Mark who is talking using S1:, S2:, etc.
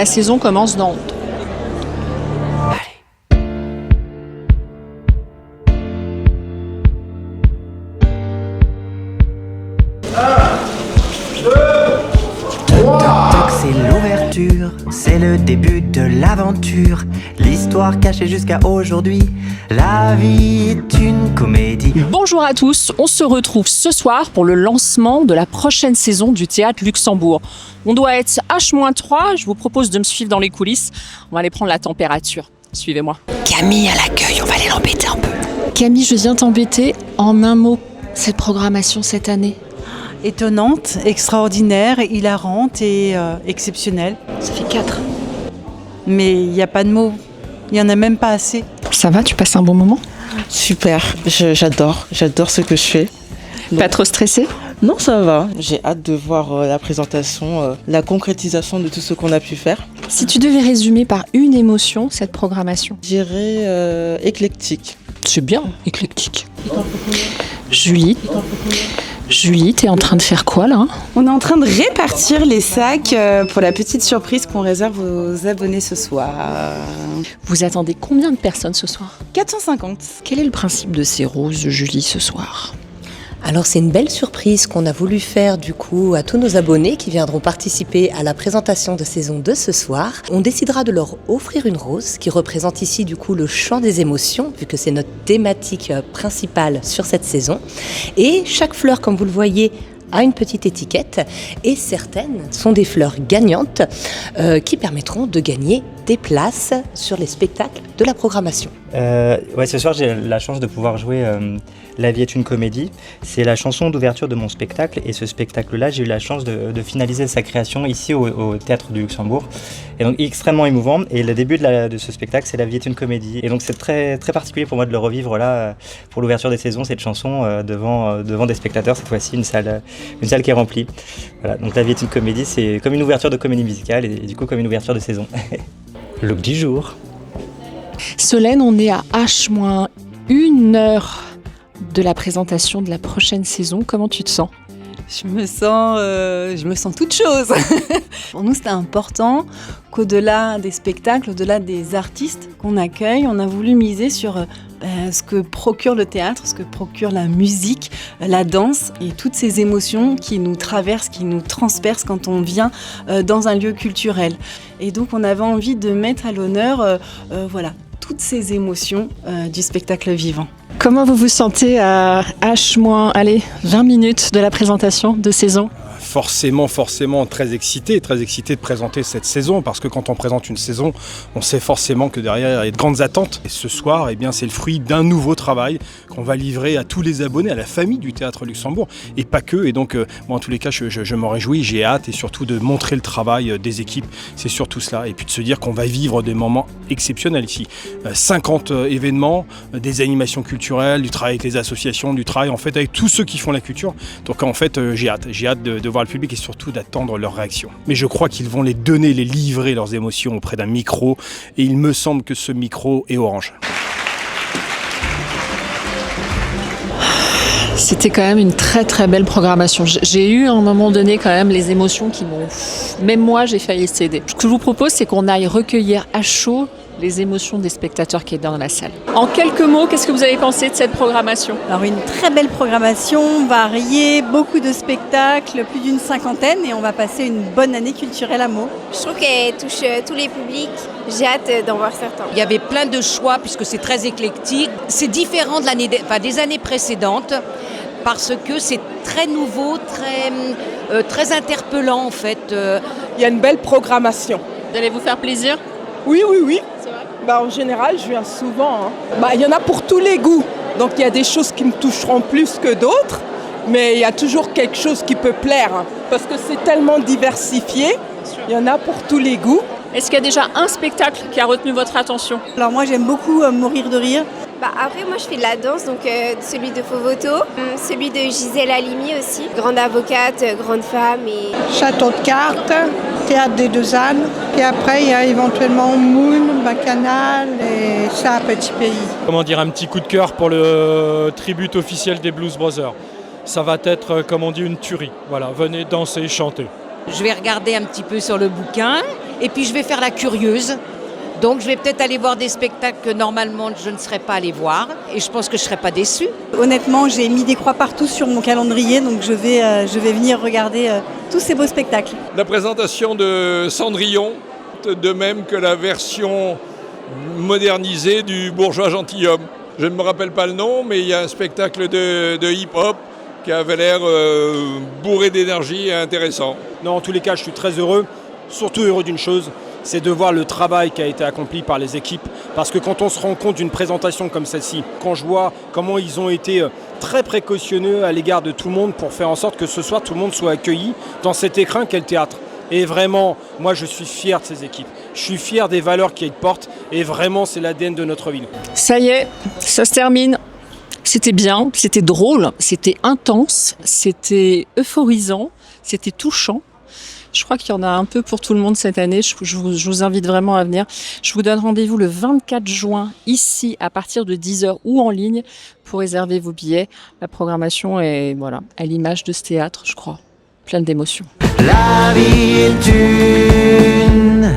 S1: La saison commence dans...
S2: C'est l'ouverture, c'est le début de l'aventure. L'histoire cachée jusqu'à aujourd'hui. La vie est une comédie.
S1: Bonjour à tous, on se retrouve ce soir pour le lancement de la prochaine saison du Théâtre Luxembourg. On doit être H-3, je vous propose de me suivre dans les coulisses. On va aller prendre la température. Suivez-moi.
S3: Camille à l'accueil, on va aller l'embêter un peu.
S1: Camille, je viens t'embêter en un mot. Cette programmation cette année.
S4: Étonnante, extraordinaire, hilarante et exceptionnelle.
S1: Ça fait 4.
S4: Mais il n'y a pas de mots, il n'y en a même pas assez.
S1: Ça va, tu passes un bon moment?
S5: Super, j'adore ce que je fais.
S1: Pas trop stressé?
S5: Non, ça va. J'ai hâte de voir la présentation, la concrétisation de tout ce qu'on a pu faire.
S1: Si tu devais résumer par une émotion cette programmation?
S5: Je dirais éclectique.
S1: C'est bien, éclectique. Julie, t'es en train de faire quoi là?
S6: On est en train de répartir les sacs pour la petite surprise qu'on réserve aux abonnés ce soir.
S1: Vous attendez combien de personnes ce soir?
S6: 450.
S1: Quel est le principe de ces roses, Julie, ce soir?
S3: Alors c'est une belle surprise qu'on a voulu faire du coup à tous nos abonnés qui viendront participer à la présentation de saison 2 ce soir. On décidera de leur offrir une rose qui représente ici du coup le chant des émotions vu que c'est notre thématique principale sur cette saison. Et chaque fleur, comme vous le voyez, a une petite étiquette et certaines sont des fleurs gagnantes qui permettront de gagner des places sur les spectacles de la programmation.
S7: Ce soir j'ai la chance de pouvoir jouer La vie est une comédie. C'est la chanson d'ouverture de mon spectacle et ce spectacle-là, j'ai eu la chance de finaliser sa création ici au Théâtre du Luxembourg. Et donc extrêmement émouvant. Et le début de ce spectacle, c'est La vie est une comédie. Et donc c'est très, très particulier pour moi de le revivre là pour l'ouverture des saisons, cette chanson devant des spectateurs, cette fois-ci une salle qui est remplie. Voilà, donc La vie est une comédie, c'est comme une ouverture de comédie musicale et du coup comme une ouverture de saison. Look du jour.
S1: Solène, on est à H-1 heure de la présentation de la prochaine saison. Comment tu te sens?
S6: Je me sens toute chose. Pour nous, c'était important qu'au-delà des spectacles, au-delà des artistes qu'on accueille, on a voulu miser sur ce que procure le théâtre, ce que procure la musique, la danse et toutes ces émotions qui nous traversent, qui nous transpercent quand on vient dans un lieu culturel. Et donc, on avait envie de mettre à l'honneur toutes ces émotions du spectacle vivant.
S1: Comment vous vous sentez à H-20 minutes de la présentation de saison?
S8: Forcément très excité de présenter cette saison parce que quand on présente une saison, on sait forcément que derrière il y a de grandes attentes. Et ce soir, c'est le fruit d'un nouveau travail qu'on va livrer à tous les abonnés, à la famille du Théâtre Luxembourg et pas que. Et donc, moi en tous les cas, je m'en réjouis, j'ai hâte et surtout de montrer le travail des équipes. C'est surtout cela. Et puis de se dire qu'on va vivre des moments exceptionnels ici. 50 événements, des animations culturelles, du travail avec les associations, du travail en fait avec tous ceux qui font la culture. Donc en fait, j'ai hâte de voir le public et surtout d'attendre leurs réactions. Mais je crois qu'ils vont les livrer leurs émotions auprès d'un micro et il me semble que ce micro est orange.
S1: C'était quand même une très très belle programmation. J'ai eu à un moment donné quand même les émotions qui m'ont... Même moi, j'ai failli céder. Ce que je vous propose, c'est qu'on aille recueillir à chaud les émotions des spectateurs qui étaient dans la salle. En quelques mots, qu'est-ce que vous avez pensé de cette programmation?
S4: Alors une très belle programmation, variée, beaucoup de spectacles, plus d'une 50aine et on va passer une bonne année culturelle à Meaux.
S9: Je trouve qu'elle touche tous les publics. J'ai hâte d'en voir certains.
S10: Il y avait plein de choix puisque c'est très éclectique. C'est différent des années précédentes parce que c'est très nouveau, très interpellant en fait.
S11: Il y a une belle programmation.
S1: Vous allez vous faire plaisir?
S11: Oui. En général, je viens souvent. Il y en a pour tous les goûts. Donc il y a des choses qui me toucheront plus que d'autres, mais il y a toujours quelque chose qui peut plaire. Parce que c'est tellement diversifié, il y en a pour tous les goûts.
S1: Est-ce qu'il y a déjà un spectacle qui a retenu votre attention?
S4: Alors moi j'aime beaucoup Mourir de rire.
S9: Après, moi, je fais de la danse, donc celui de Fovoto, celui de Gisèle Halimi aussi, grande avocate, grande femme. Et...
S12: Château de cartes, Théâtre des Deux Ânes, puis après il y a éventuellement Moon, Bacchanal et Ça, Petit Pays.
S13: Un petit coup de cœur pour le tribute officiel des Blues Brothers. Ça va être, une tuerie. Voilà, venez danser, chanter.
S10: Je vais regarder un petit peu sur le bouquin Et puis je vais faire la curieuse. Donc je vais peut-être aller voir des spectacles que normalement je ne serais pas allée voir. Et je pense que je ne serais pas déçue.
S4: Honnêtement, j'ai mis des croix partout sur mon calendrier, donc je vais venir regarder tous ces beaux spectacles.
S14: La présentation de Cendrillon, de même que la version modernisée du Bourgeois gentilhomme. Je ne me rappelle pas le nom, mais il y a un spectacle de hip-hop qui avait l'air bourré d'énergie et intéressant.
S8: Non, en tous les cas, je suis très heureux, surtout heureux d'une chose, c'est de voir le travail qui a été accompli par les équipes. Parce que quand on se rend compte d'une présentation comme celle-ci, quand je vois comment ils ont été très précautionneux à l'égard de tout le monde pour faire en sorte que ce soir, tout le monde soit accueilli dans cet écrin qu'est le théâtre. Et vraiment, moi je suis fier de ces équipes. Je suis fier des valeurs qu'ils portent et vraiment c'est l'ADN de notre ville.
S1: Ça y est, ça se termine. C'était bien, c'était drôle, c'était intense, c'était euphorisant, c'était touchant. Je crois qu'il y en a un peu pour tout le monde cette année. Je vous invite vraiment à venir. Je vous donne rendez-vous le 24 juin ici à partir de 10h ou en ligne pour réserver vos billets. La programmation est à l'image de ce théâtre, je crois. Pleine d'émotions.
S2: La vie est une